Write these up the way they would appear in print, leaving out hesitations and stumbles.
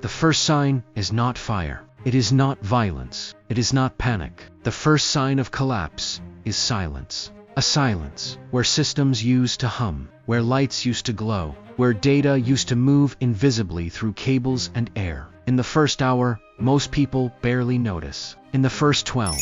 The first sign is not fire. It is not violence. It is not panic. The first sign of collapse is silence. A silence where systems used to hum, where lights used to glow, where data used to move invisibly through cables and air. In the first hour, most people barely notice. In the first 12,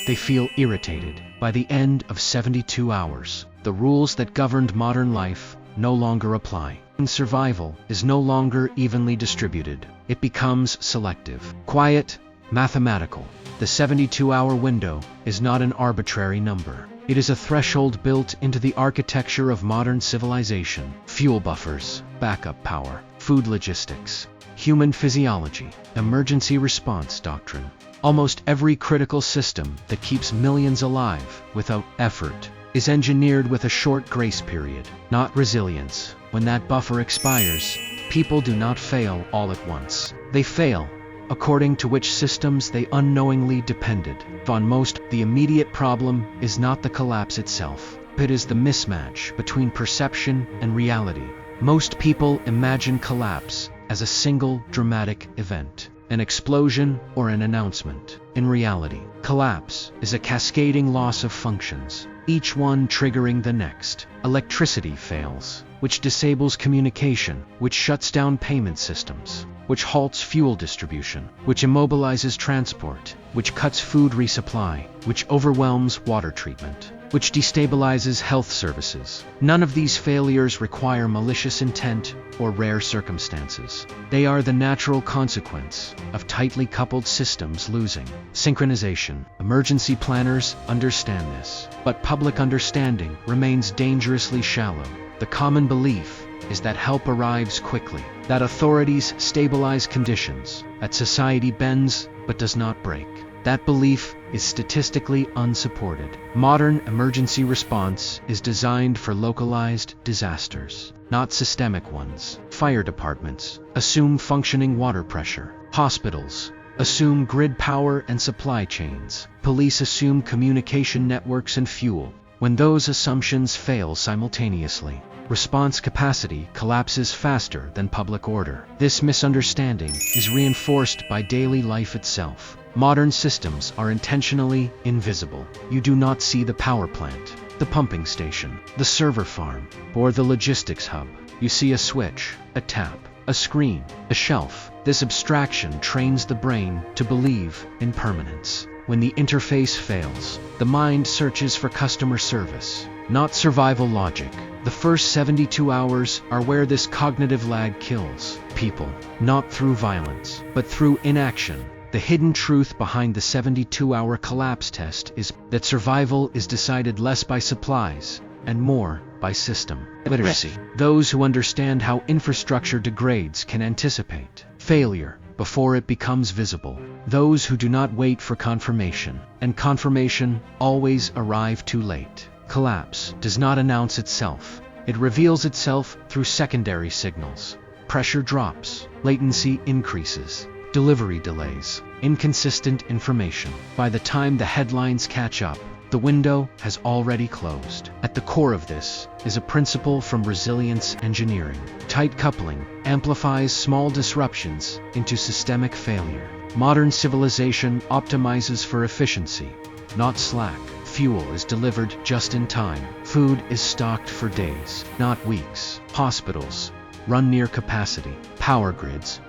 they feel irritated. By the end of 72 hours, the rules that governed modern life no longer apply. And survival is no longer evenly distributed. It becomes selective, quiet, mathematical. The 72-hour window is not an arbitrary number. It is a threshold built into the architecture of modern civilization. Fuel buffers, backup power, food logistics, human physiology, emergency response doctrine. Almost every critical system that keeps millions alive without effort is engineered with a short grace period, not resilience. When that buffer expires, people do not fail all at once. They fail according to which systems they unknowingly depended on most. The immediate problem is not the collapse itself. It is the mismatch between perception and reality. Most people imagine collapse as a single dramatic event, an explosion or an announcement. In reality, collapse is a cascading loss of functions, each one triggering the next. Electricity fails, which disables communication, which shuts down payment systems, which halts fuel distribution, which immobilizes transport, which cuts food resupply, which overwhelms water treatment, which destabilizes health services. None of these failures require malicious intent or rare circumstances. They are the natural consequence of tightly coupled systems losing synchronization. Emergency planners understand this, but public understanding remains dangerously shallow. The common belief is that help arrives quickly, that authorities stabilize conditions, that society bends but does not break. That belief is statistically unsupported. Modern emergency response is designed for localized disasters, not systemic ones. Fire departments assume functioning water pressure. Hospitals assume grid power and supply chains. Police assume communication networks and fuel. When those assumptions fail simultaneously, response capacity collapses faster than public order. This misunderstanding is reinforced by daily life itself. Modern systems are intentionally invisible. You do not see the power plant, the pumping station, the server farm, or the logistics hub. You see a switch, a tap, a screen, a shelf. This abstraction trains the brain to believe in permanence. When the interface fails, the mind searches for customer service, not survival logic. The first 72 hours are where this cognitive lag kills people, not through violence, but through inaction. The hidden truth behind the 72-hour collapse test is that survival is decided less by supplies and more by system literacy. Those who understand how infrastructure degrades can anticipate failure before it becomes visible. Those who do not wait for confirmation, and confirmation always arrive too late. Collapse does not announce itself. It reveals itself through secondary signals. Pressure drops, latency increases, delivery delays, inconsistent information. By the time the headlines catch up, the window has already closed. At the core of this is a principle from resilience engineering. Tight coupling amplifies small disruptions into systemic failure. Modern civilization optimizes for efficiency, not slack. Fuel is delivered just in time. Food is stocked for days, not weeks. Hospitals run near capacity. Power grids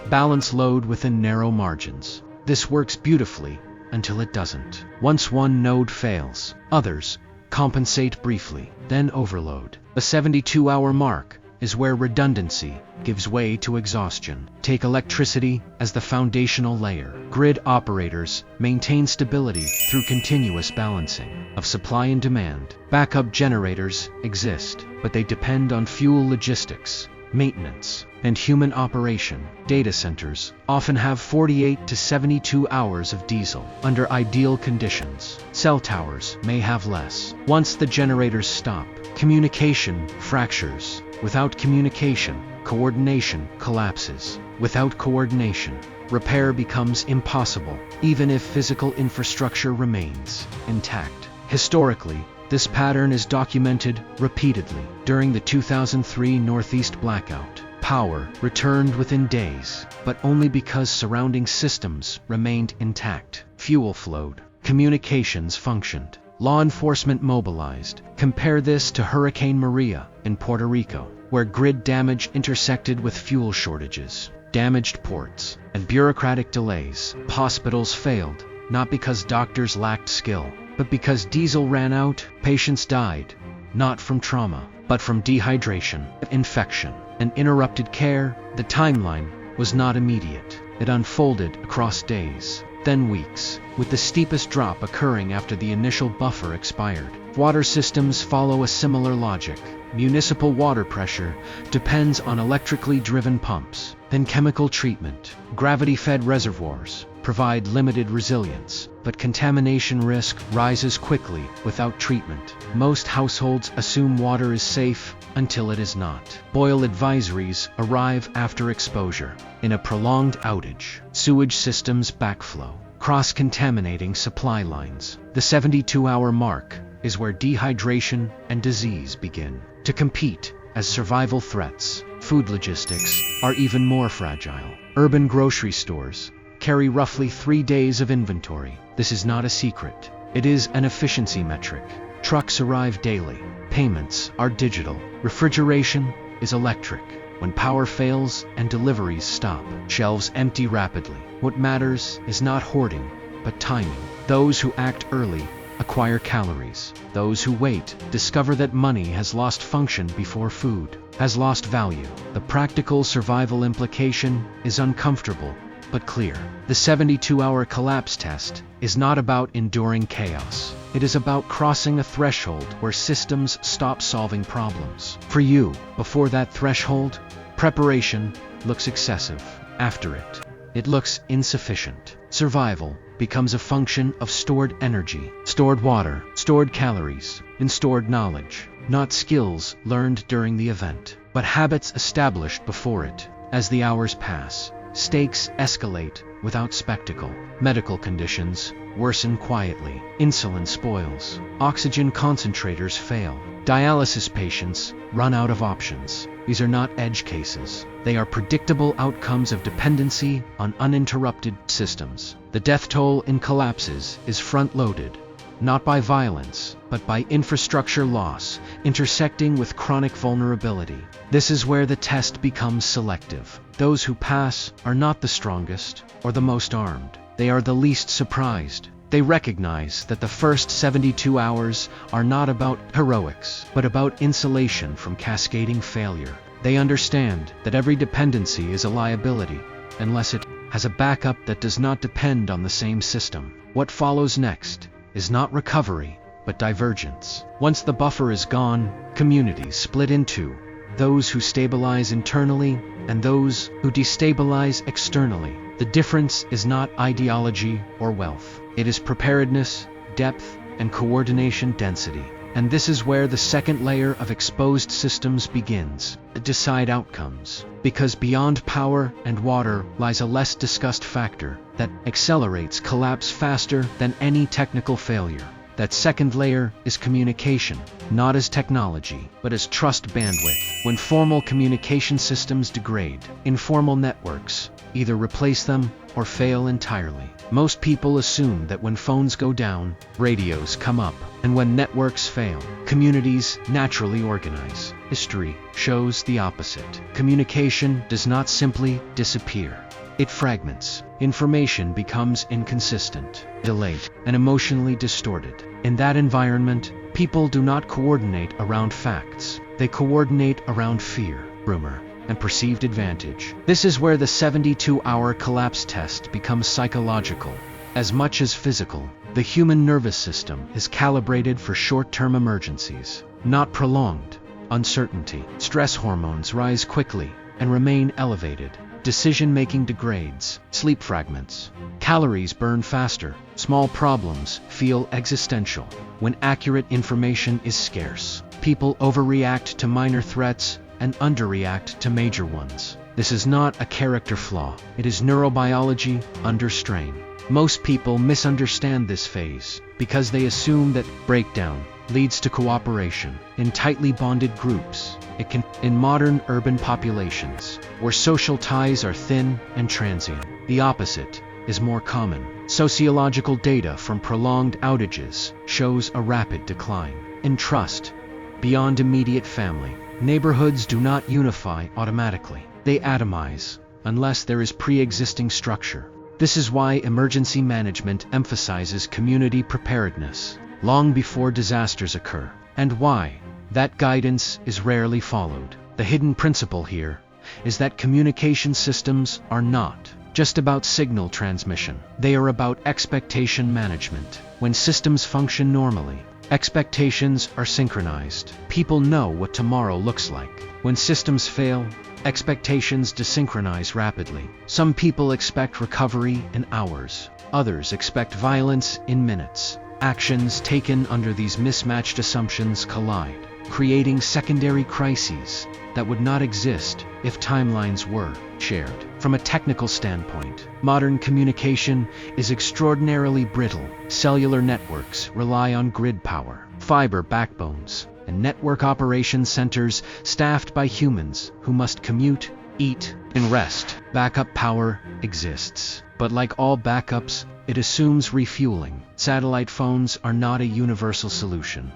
balance load within narrow margins. This works beautifully until it doesn't. Once one node fails, others compensate briefly, then overload. The 72-hour mark is where redundancy gives way to exhaustion. Take electricity as the foundational layer. Grid operators maintain stability through continuous balancing of supply and demand. Backup generators exist, but they depend on fuel logistics, maintenance, and human operation. Data centers often have 48 to 72 hours of diesel under ideal conditions. Cell towers may have less. Once the generators stop, communication fractures. Without communication, coordination collapses. Without coordination, repair becomes impossible, even if physical infrastructure remains intact. Historically, this pattern is documented repeatedly. During the 2003 Northeast blackout, Power returned within days, but only because surrounding systems remained intact. Fuel flowed. Communications functioned. Law enforcement mobilized. Compare this to Hurricane Maria in Puerto Rico, where grid damage intersected with fuel shortages, damaged ports, and bureaucratic delays. Hospitals failed, not because doctors lacked skill, but because diesel ran out. Patients died, not from trauma, but from dehydration, infection, and interrupted care. The timeline was not immediate. It unfolded across days, then weeks, with the steepest drop occurring after the initial buffer expired. Water systems follow a similar logic. Municipal water pressure depends on electrically driven pumps, then chemical treatment. Gravity-fed reservoirs provide limited resilience, but contamination risk rises quickly without treatment. Most households assume water is safe until it is not. Boil advisories arrive after exposure. In a prolonged outage, sewage systems backflow, cross-contaminating supply lines. The 72-hour mark is where dehydration and disease begin to compete as survival threats. Food logistics are even more fragile. Urban grocery stores carry roughly 3 days of inventory. This is not a secret. It is an efficiency metric. Trucks arrive daily. Payments are digital. Refrigeration is electric. When power fails and deliveries stop, shelves empty rapidly. What matters is not hoarding, but timing. Those who act early acquire calories. Those who wait discover that money has lost function before food has lost value. The practical survival implication is uncomfortable, but clear. The 72-hour collapse test is not about enduring chaos. It is about crossing a threshold where systems stop solving problems. For you, before that threshold, preparation looks excessive. After it, it looks insufficient. Survival becomes a function of stored energy, stored water, stored calories, and stored knowledge. Not skills learned during the event, but habits established before it. As the hours pass, stakes escalate without spectacle. Medical conditions worsen quietly. Insulin spoils. Oxygen concentrators fail. Dialysis patients run out of options. These are not edge cases. They are predictable outcomes of dependency on uninterrupted systems. The death toll in collapses is front-loaded, not by violence, but by infrastructure loss, intersecting with chronic vulnerability. This is where the test becomes selective. Those who pass are not the strongest or the most armed. They are the least surprised. They recognize that the first 72 hours are not about heroics, but about insulation from cascading failure. They understand that every dependency is a liability, unless it has a backup that does not depend on the same system. What follows next is not recovery, but divergence. Once the buffer is gone, communities split in two: those who stabilize internally and those who destabilize externally. The difference is not ideology or wealth. It is preparedness, depth, and coordination density. And this is where the second layer of exposed systems begins to decide outcomes. Because beyond power and water lies a less discussed factor that accelerates collapse faster than any technical failure. That second layer is communication, not as technology, but as trust bandwidth. When formal communication systems degrade, informal networks either replace them or fail entirely. Most people assume that when phones go down, radios come up, and when networks fail, communities naturally organize. History shows the opposite. Communication does not simply disappear. It fragments. Information becomes inconsistent, delayed, and emotionally distorted. In that environment, people do not coordinate around facts. They coordinate around fear, rumor, and perceived advantage. This is where the 72-hour collapse test becomes psychological as much as physical. The human nervous system is calibrated for short-term emergencies, not prolonged uncertainty. Stress hormones rise quickly and remain elevated. Decision-making degrades. Sleep fragments. Calories burn faster. Small problems feel existential. When accurate information is scarce, people overreact to minor threats and underreact to major ones. This is not a character flaw. It is neurobiology under strain. Most people misunderstand this phase because they assume that breakdown leads to cooperation in tightly bonded groups. It can in modern urban populations, where social ties are thin and transient. The opposite is more common. Sociological data from prolonged outages shows a rapid decline in trust. Beyond immediate family, neighborhoods do not unify automatically. They atomize, unless there is pre-existing structure. This is why emergency management emphasizes community preparedness long before disasters occur, and why that guidance is rarely followed. The hidden principle here is that communication systems are not just about signal transmission. They are about expectation management. When systems function normally, expectations are synchronized. People know what tomorrow looks like. When systems fail, expectations desynchronize rapidly. Some people expect recovery in hours. Others expect violence in minutes. Actions taken under these mismatched assumptions collide, creating secondary crises that would not exist if timelines were shared. From a technical standpoint, modern communication is extraordinarily brittle. Cellular networks rely on grid power, fiber backbones, and network operation centers staffed by humans who must commute, eat, and rest. Backup power exists, but like all backups, it assumes refueling. Satellite phones are not a universal solution.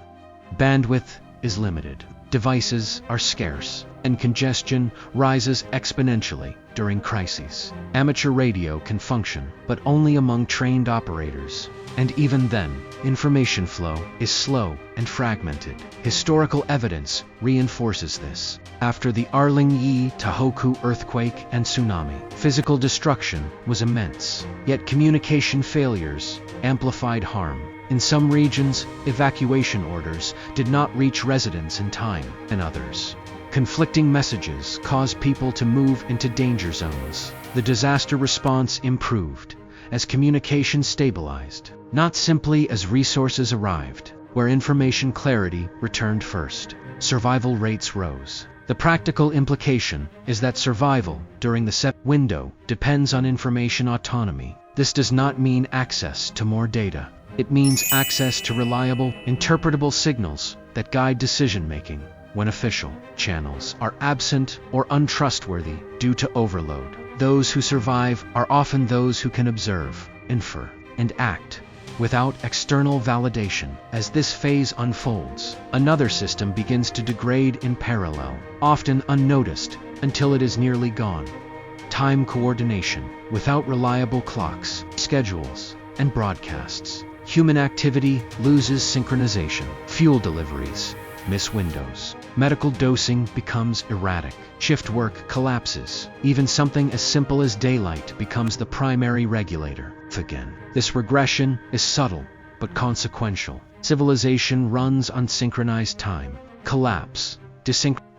Bandwidth is limited. Devices are scarce, and congestion rises exponentially during crises. Amateur radio can function, but only among trained operators. And even then, information flow is slow and fragmented. Historical evidence reinforces this. After the Arling-yi Tohoku earthquake and tsunami, physical destruction was immense. Yet communication failures amplified harm. In some regions, evacuation orders did not reach residents in time, and others, conflicting messages caused people to move into danger zones. The disaster response improved as communication stabilized, not simply as resources arrived. Where information clarity returned first, survival rates rose. The practical implication is that survival during the set window depends on information autonomy. This does not mean access to more data. It means access to reliable, interpretable signals that guide decision-making when official channels are absent or untrustworthy due to overload. Those who survive are often those who can observe, infer, and act without external validation. As this phase unfolds, another system begins to degrade in parallel, often unnoticed until it is nearly gone. Time coordination. Without reliable clocks, schedules, and broadcasts, human activity loses synchronization. Fuel deliveries miss windows. Medical dosing becomes erratic. Shift work collapses. Even something as simple as daylight becomes the primary regulator. Again, this regression is subtle but consequential. Civilization runs on synchronized time. Collapse.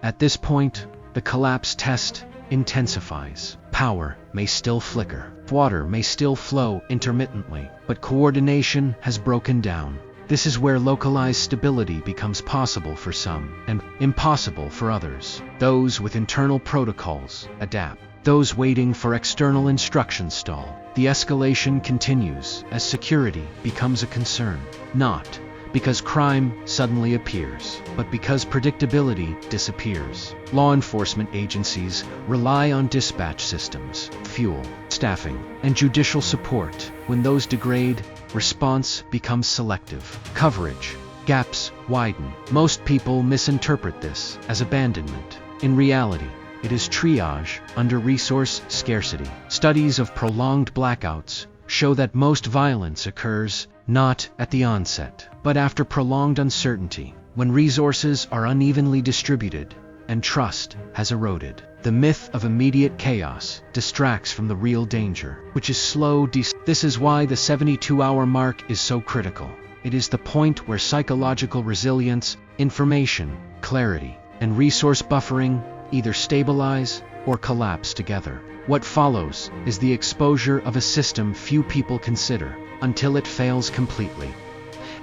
At this point, the collapse test intensifies. Power may still flicker. Water may still flow intermittently, but coordination has broken down. This is where localized stability becomes possible for some and impossible for others. Those with internal protocols adapt. Those waiting for external instructions stall. The escalation continues as security becomes a concern, not because crime suddenly appears, but because predictability disappears. Law enforcement agencies rely on dispatch systems, fuel, staffing, and judicial support. When those degrade, response becomes selective. Coverage gaps widen. Most people misinterpret this as abandonment. In reality, it is triage under resource scarcity. Studies of prolonged blackouts show that most violence occurs not at the onset, but after prolonged uncertainty, when resources are unevenly distributed and trust has eroded. The myth of immediate chaos distracts from the real danger, which is slow This is why the 72-hour mark is so critical. It is the point where psychological resilience, information, clarity, and resource buffering either stabilize or collapse together. What follows is the exposure of a system few people consider until it fails completely.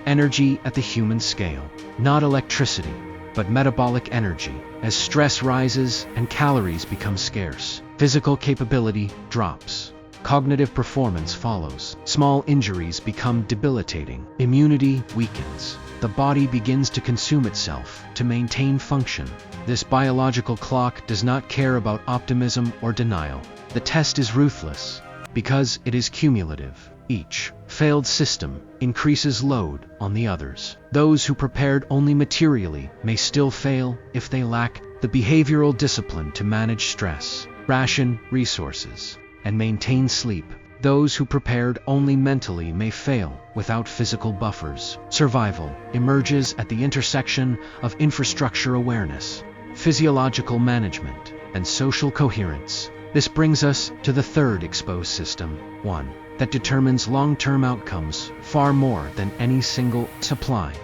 Energy at the human scale, not electricity, but metabolic energy. As stress rises and calories become scarce, physical capability drops. Cognitive performance follows. Small injuries become debilitating. Immunity weakens. The body begins to consume itself to maintain function. This biological clock does not care about optimism or denial. The test is ruthless because it is cumulative. Each failed system increases load on the others. Those who prepared only materially may still fail if they lack the behavioral discipline to manage stress, ration resources, and maintain sleep. Those who prepared only mentally may fail without physical buffers. Survival emerges at the intersection of infrastructure awareness, physiological management, and social coherence. This brings us to the third exposed system, one that determines long-term outcomes far more than any single supply.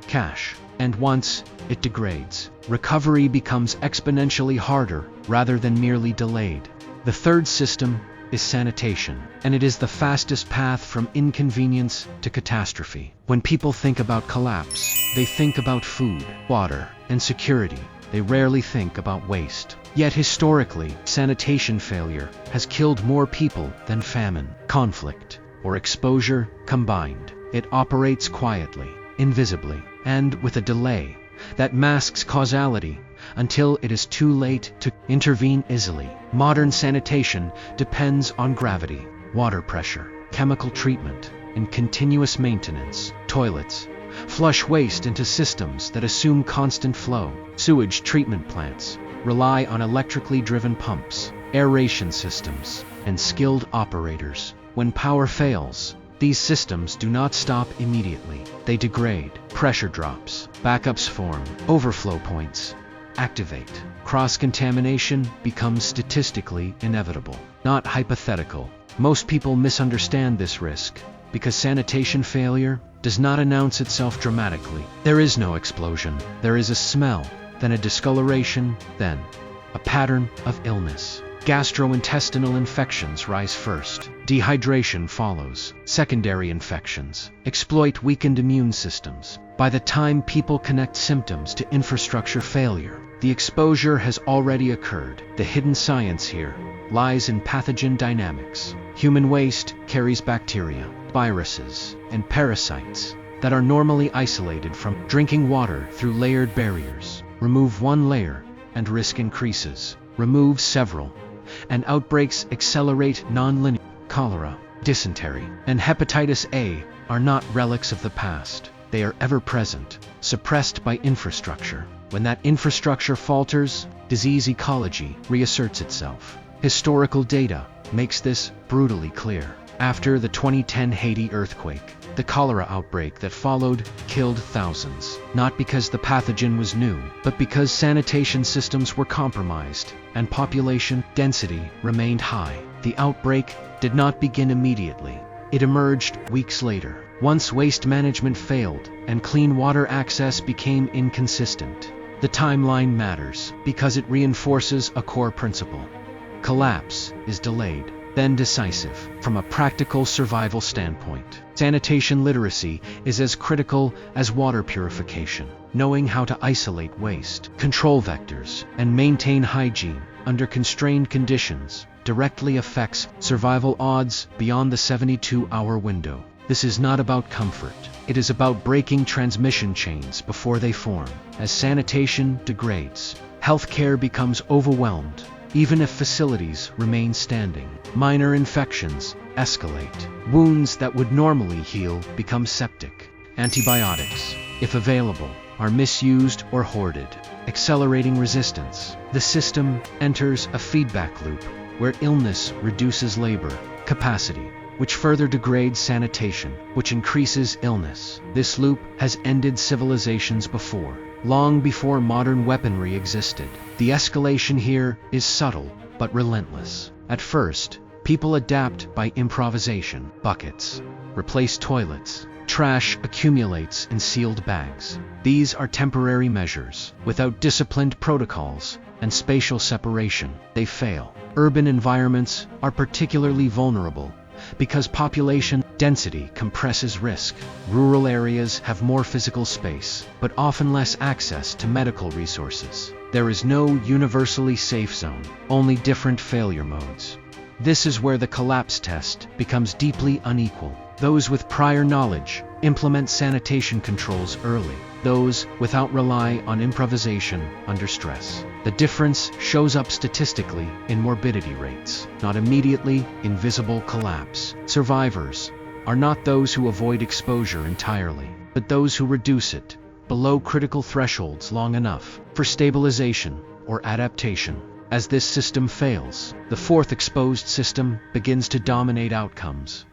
Cash. And once it degrades, recovery becomes exponentially harder rather than merely delayed. The third system is sanitation, and it is the fastest path from inconvenience to catastrophe. When people think about collapse, they think about food, water, and security. They rarely think about waste. Yet historically, sanitation failure has killed more people than famine, conflict, or exposure combined. It operates quietly, invisibly, and with a delay that masks causality until it is too late to intervene easily. Modern sanitation depends on gravity, water pressure, chemical treatment, and continuous maintenance. Toilets flush waste into systems that assume constant flow. Sewage treatment plants rely on electrically driven pumps, aeration systems, and skilled operators. When power fails, these systems do not stop immediately. They degrade. Pressure drops. Backups form. Overflow points activate. Cross-contamination becomes statistically inevitable, not hypothetical. Most people misunderstand this risk because sanitation failure does not announce itself dramatically. There is no explosion. There is a smell, then a discoloration, then a pattern of illness. Gastrointestinal infections rise first. Dehydration follows. Secondary infections exploit weakened immune systems. By the time people connect symptoms to infrastructure failure, the exposure has already occurred. The hidden science here lies in pathogen dynamics. Human waste carries bacteria, viruses, and parasites that are normally isolated from drinking water through layered barriers. Remove one layer, and risk increases. Remove several, and outbreaks accelerate. Non-linear. Cholera, dysentery, and hepatitis A are not relics of the past. They are ever-present, suppressed by infrastructure. When that infrastructure falters, disease ecology reasserts itself. Historical data makes this brutally clear. After the 2010 Haiti earthquake, the cholera outbreak that followed killed thousands, not because the pathogen was new, but because sanitation systems were compromised and population density remained high. The outbreak did not begin immediately. It emerged weeks later, once waste management failed and clean water access became inconsistent. The timeline matters because it reinforces a core principle. Collapse is delayed, then decisive. From a practical survival standpoint, sanitation literacy is as critical as water purification. Knowing how to isolate waste, control vectors, and maintain hygiene under constrained conditions directly affects survival odds beyond the 72-hour window. This is not about comfort. It is about breaking transmission chains before they form. As sanitation degrades, healthcare becomes overwhelmed. Even if facilities remain standing, minor infections escalate. Wounds that would normally heal become septic. Antibiotics, if available, are misused or hoarded, accelerating resistance. The system enters a feedback loop where illness reduces labor capacity, which further degrades sanitation, which increases illness. This loop has ended civilizations before, long before modern weaponry existed. The escalation here is subtle but relentless. At first, people adapt by improvisation. Buckets replace toilets. Trash accumulates in sealed bags. These are temporary measures. Without disciplined protocols and spatial separation, they fail. Urban environments are particularly vulnerable because population density compresses risk. Rural areas have more physical space, but often less access to medical resources. There is no universally safe zone, only different failure modes. This is where the collapse test becomes deeply unequal. Those with prior knowledge implement sanitation controls early. Those without rely on improvisation under stress. The difference shows up statistically in morbidity rates, not immediately in visible collapse. Survivors are not those who avoid exposure entirely, but those who reduce it below critical thresholds long enough for stabilization or adaptation. As this system fails, the fourth exposed system begins to dominate outcomes.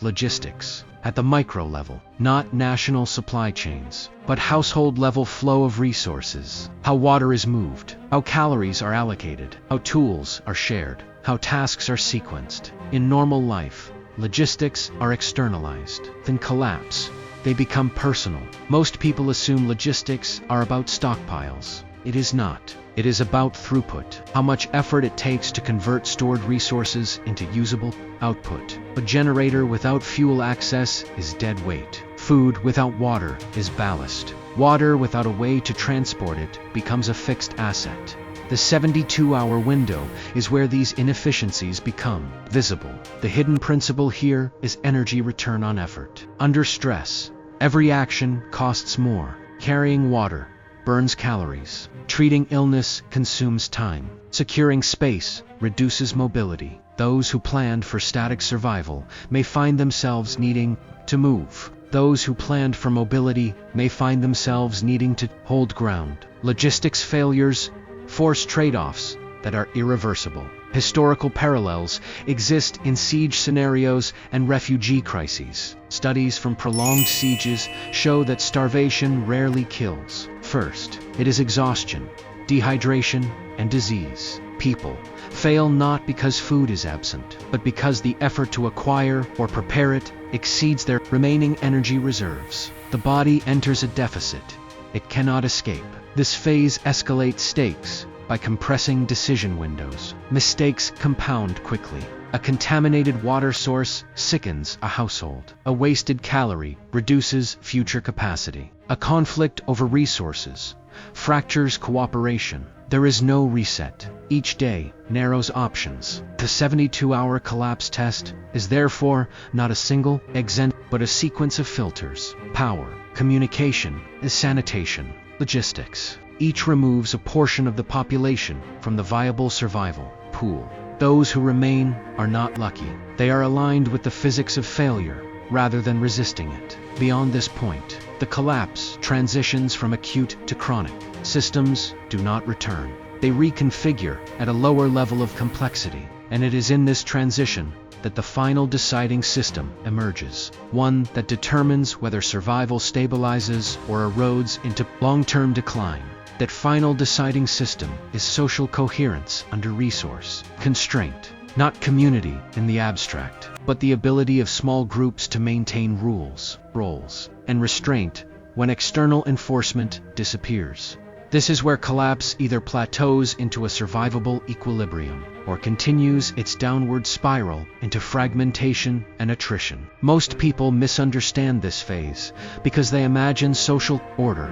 Logistics. At the micro level, not national supply chains, but household level flow of resources. How water is moved, how calories are allocated, how tools are shared, how tasks are sequenced. In normal life, logistics are externalized. Then collapse, they become personal. Most people assume logistics are about stockpiles. It is not. It is about throughput, how much effort it takes to convert stored resources into usable output. A generator without fuel access is dead weight. Food without water is ballast. Water without a way to transport it becomes a fixed asset. The 72-hour window is where these inefficiencies become visible. The hidden principle here is energy return on effort. Under stress, every action costs more. Carrying water burns calories. Treating illness consumes time. Securing space reduces mobility. Those who planned for static survival may find themselves needing to move. Those who planned for mobility may find themselves needing to hold ground. Logistics failures force trade-offs that are irreversible. Historical parallels exist in siege scenarios and refugee crises. Studies from prolonged sieges show that starvation rarely kills. First, it is exhaustion, dehydration, and disease. People fail not because food is absent, but because the effort to acquire or prepare it exceeds their remaining energy reserves. The body enters a deficit. It cannot escape. This phase escalates stakes by compressing decision windows. Mistakes compound quickly. A contaminated water source sickens a household. A wasted calorie reduces future capacity. A conflict over resources fractures cooperation. There is no reset. Each day narrows options. The 72-hour collapse test is therefore not a single exent, but a sequence of filters. Power, communication, sanitation, logistics. Each removes a portion of the population from the viable survival pool. Those who remain are not lucky. They are aligned with the physics of failure rather than resisting it. Beyond this point, the collapse transitions from acute to chronic. Systems do not return. They reconfigure at a lower level of complexity, and it is in this transition that the final deciding system emerges, one that determines whether survival stabilizes or erodes into long-term decline. That final deciding system is social coherence under resource constraint, not community in the abstract, but the ability of small groups to maintain rules, roles, and restraint when external enforcement disappears. This is where collapse either plateaus into a survivable equilibrium or continues its downward spiral into fragmentation and attrition. Most people misunderstand this phase because they imagine social order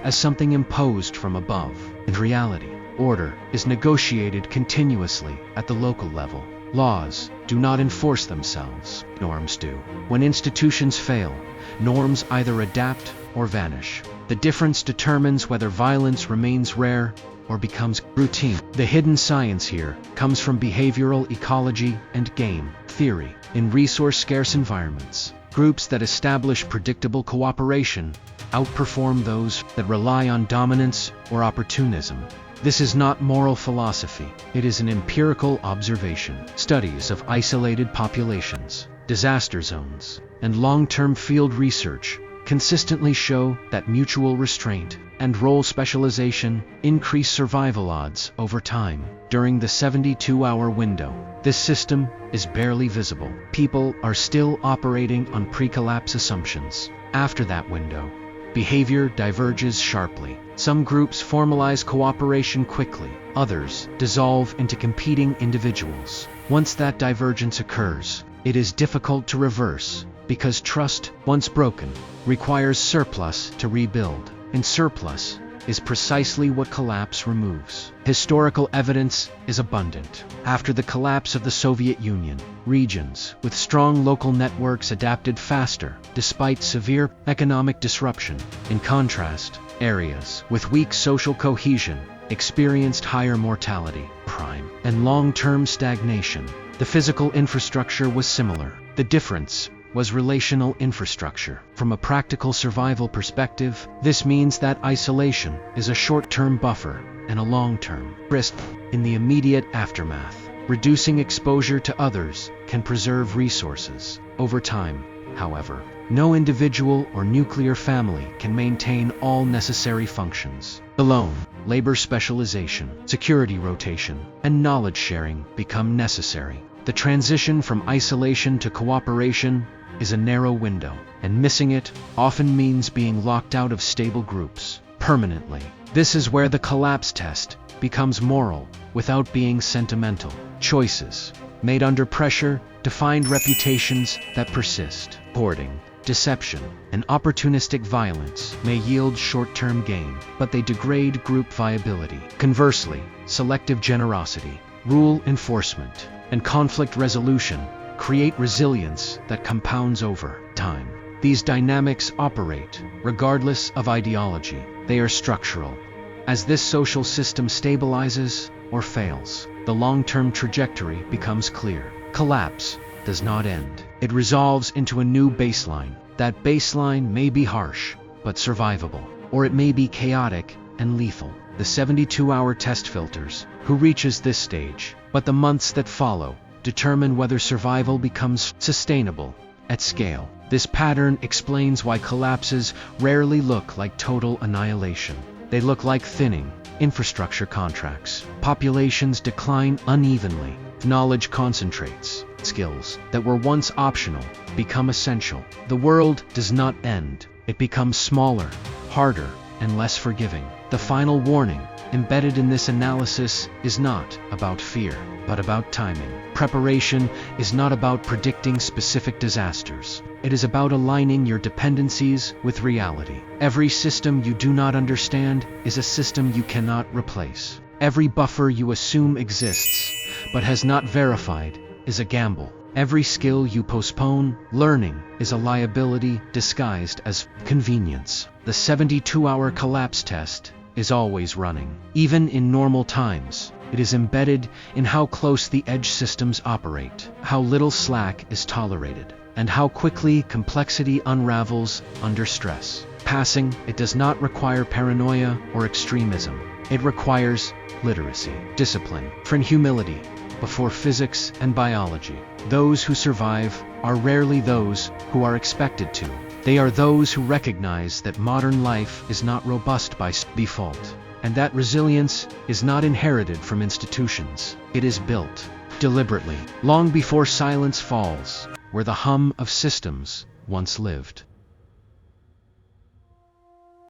as something imposed from above. In reality, order is negotiated continuously at the local level. Laws do not enforce themselves, norms do. When institutions fail, norms either adapt or vanish. The difference determines whether violence remains rare or becomes routine. The hidden science here comes from behavioral ecology and game theory. In resource-scarce environments, groups that establish predictable cooperation outperform those that rely on dominance or opportunism. This is not moral philosophy. It is an empirical observation. Studies of isolated populations, disaster zones, and long-term field research consistently show that mutual restraint and role specialization increase survival odds over time. During the 72-hour window, this system is barely visible. People are still operating on pre-collapse assumptions. After that window, behavior diverges sharply. Some groups formalize cooperation quickly, others dissolve into competing individuals. Once that divergence occurs, it is difficult to reverse, because trust, once broken, requires surplus to rebuild, and surplus is precisely what collapse removes. Historical evidence is abundant. After the collapse of the Soviet Union, regions with strong local networks adapted faster, despite severe economic disruption. In contrast, areas with weak social cohesion experienced higher mortality, crime, and long-term stagnation. The physical infrastructure was similar. The difference was relational infrastructure. From a practical survival perspective, this means that isolation is a short-term buffer and a long-term risk in the immediate aftermath. Reducing exposure to others can preserve resources. Over time, however, no individual or nuclear family can maintain all necessary functions alone. Labor specialization, security rotation, and knowledge sharing become necessary. The transition from isolation to cooperation is a narrow window, and missing it often means being locked out of stable groups permanently. This is where the collapse test becomes moral without being sentimental. Choices made under pressure define reputations that persist. Hoarding, deception, and opportunistic violence may yield short-term gain, but they degrade group viability. Conversely, selective generosity, rule enforcement, and conflict resolution create resilience that compounds over time. These dynamics operate regardless of ideology. They are structural. As this social system stabilizes or fails, the long-term trajectory becomes clear. Collapse does not end. It resolves into a new baseline. That baseline may be harsh, but survivable, or it may be chaotic and lethal. The 72-hour test filters who reaches this stage, but the months that follow determine whether survival becomes sustainable at scale. This pattern explains why collapses rarely look like total annihilation. They look like thinning infrastructure contracts. Populations decline unevenly. Knowledge concentrates. Skills that were once optional become essential. The world does not end. It becomes smaller, harder, and less forgiving. The final warning embedded in this analysis is not about fear, but about timing. Preparation is not about predicting specific disasters. It is about aligning your dependencies with reality. Every system you do not understand is a system you cannot replace. Every buffer you assume exists, but has not verified, is a gamble. Every skill you postpone learning is a liability disguised as convenience. The 72-hour collapse test is always running. Even in normal times, it is embedded in how close the edge systems operate, how little slack is tolerated, and how quickly complexity unravels under stress. Passing it does not require paranoia or extremism. It requires literacy, discipline, and humility before physics and biology. Those who survive are rarely those who are expected to. They are those who recognize that modern life is not robust by default, and that resilience is not inherited from institutions. It is built deliberately, long before silence falls, where the hum of systems once lived.